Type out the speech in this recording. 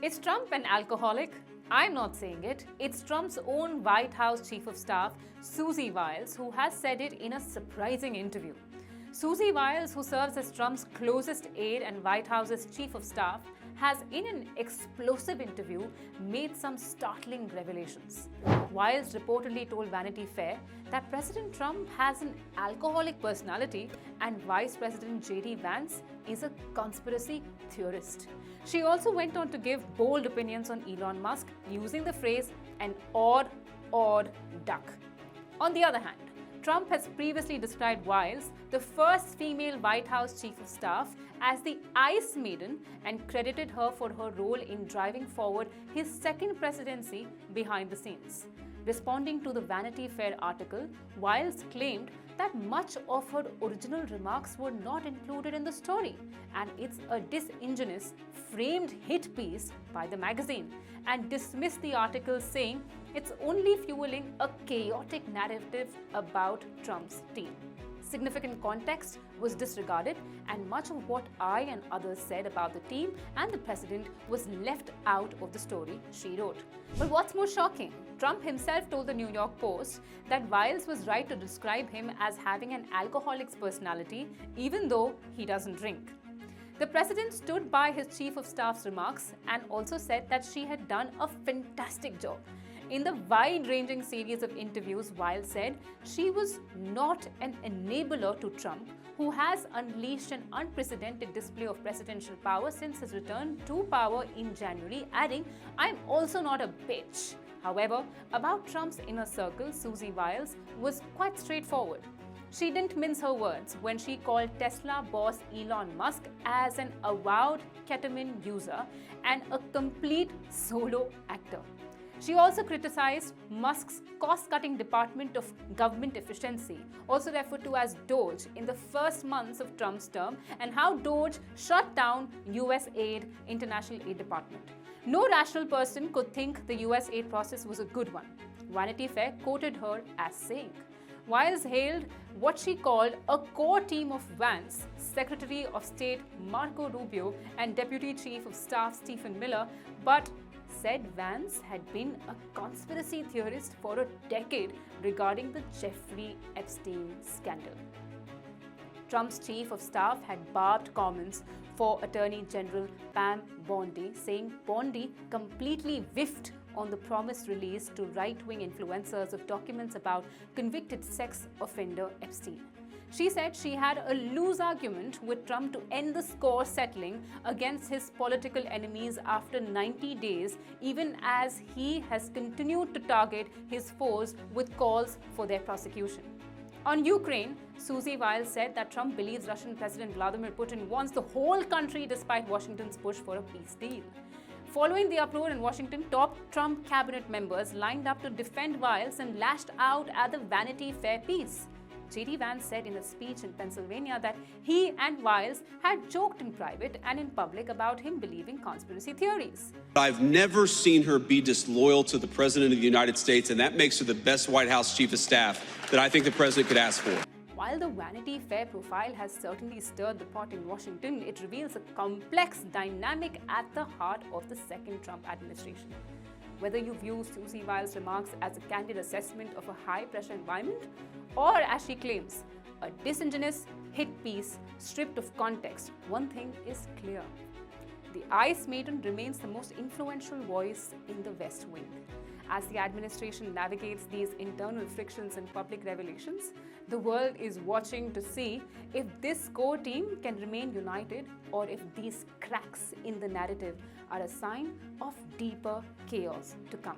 Is Trump an alcoholic? I'm not saying it. It's Trump's own White House Chief of Staff, Susie Wiles, who has said it in a surprising interview. Susie Wiles, who serves as Trump's closest aide and White House's Chief of Staff, has in an explosive interview made some startling revelations. Wiles reportedly told Vanity Fair that President Trump has an alcoholic personality and Vice President J.D. Vance is a conspiracy theorist. She also went on to give bold opinions on Elon Musk using the phrase an odd duck. On the other hand, Trump has previously described Wiles, the first female White House Chief of Staff, as the Ice Maiden and credited her for her role in driving forward his second presidency behind the scenes. Responding to the Vanity Fair article, Wiles claimed that much of her original remarks were not included in the story, and it's a disingenuous, framed hit piece by the magazine, and dismissed the article saying it's only fueling a chaotic narrative about Trump's team. Significant context was disregarded, and much of what I and others said about the team and the president was left out of the story, she wrote. But what's more shocking? Trump himself told the New York Post that Wiles was right to describe him as having an alcoholic's personality, even though he doesn't drink. The president stood by his chief of staff's remarks and also said that she had done a fantastic job. In the wide-ranging series of interviews, Wiles said she was not an enabler to Trump, who has unleashed an unprecedented display of presidential power since his return to power in January, adding, "I'm also not a bitch." However, about Trump's inner circle, Susie Wiles was quite straightforward. She didn't mince her words when she called Tesla boss Elon Musk as an avowed ketamine user and a complete solo actor. She also criticized Musk's cost-cutting Department of Government Efficiency, also referred to as DOGE, in the first months of Trump's term, and how DOGE shut down US aid, international aid department. No rational person could think the US aid process was a good one. Vanity Fair quoted her as saying, Wiles hailed what she called a core team of Vance, Secretary of State Marco Rubio and Deputy Chief of Staff Stephen Miller, but said Vance had been a conspiracy theorist for a decade regarding the Jeffrey Epstein scandal. Trump's chief of staff had barbed comments for Attorney General Pam Bondi, saying Bondi completely whiffed on the promised release to right-wing influencers of documents about convicted sex offender Epstein. She said she had a loose argument with Trump to end the score settling against his political enemies after 90 days, even as he has continued to target his foes with calls for their prosecution. On Ukraine, Susie Wiles said that Trump believes Russian President Vladimir Putin wants the whole country despite Washington's push for a peace deal. Following the uproar in Washington, top Trump cabinet members lined up to defend Wiles and lashed out at the Vanity Fair piece. J.D. Vance said in a speech in Pennsylvania that he and Wiles had joked in private and in public about him believing conspiracy theories. I've never seen her be disloyal to the President of the United States, and that makes her the best White House Chief of Staff that I think the President could ask for. While the Vanity Fair profile has certainly stirred the pot in Washington, it reveals a complex dynamic at the heart of the second Trump administration. Whether you view Susie Wiles' remarks as a candid assessment of a high-pressure environment, or as she claims, a disingenuous hit piece stripped of context, one thing is clear. The Ice Maiden remains the most influential voice in the West Wing. As the administration navigates these internal frictions and public revelations, the world is watching to see if this core team can remain united or if these cracks in the narrative are a sign of deeper chaos to come.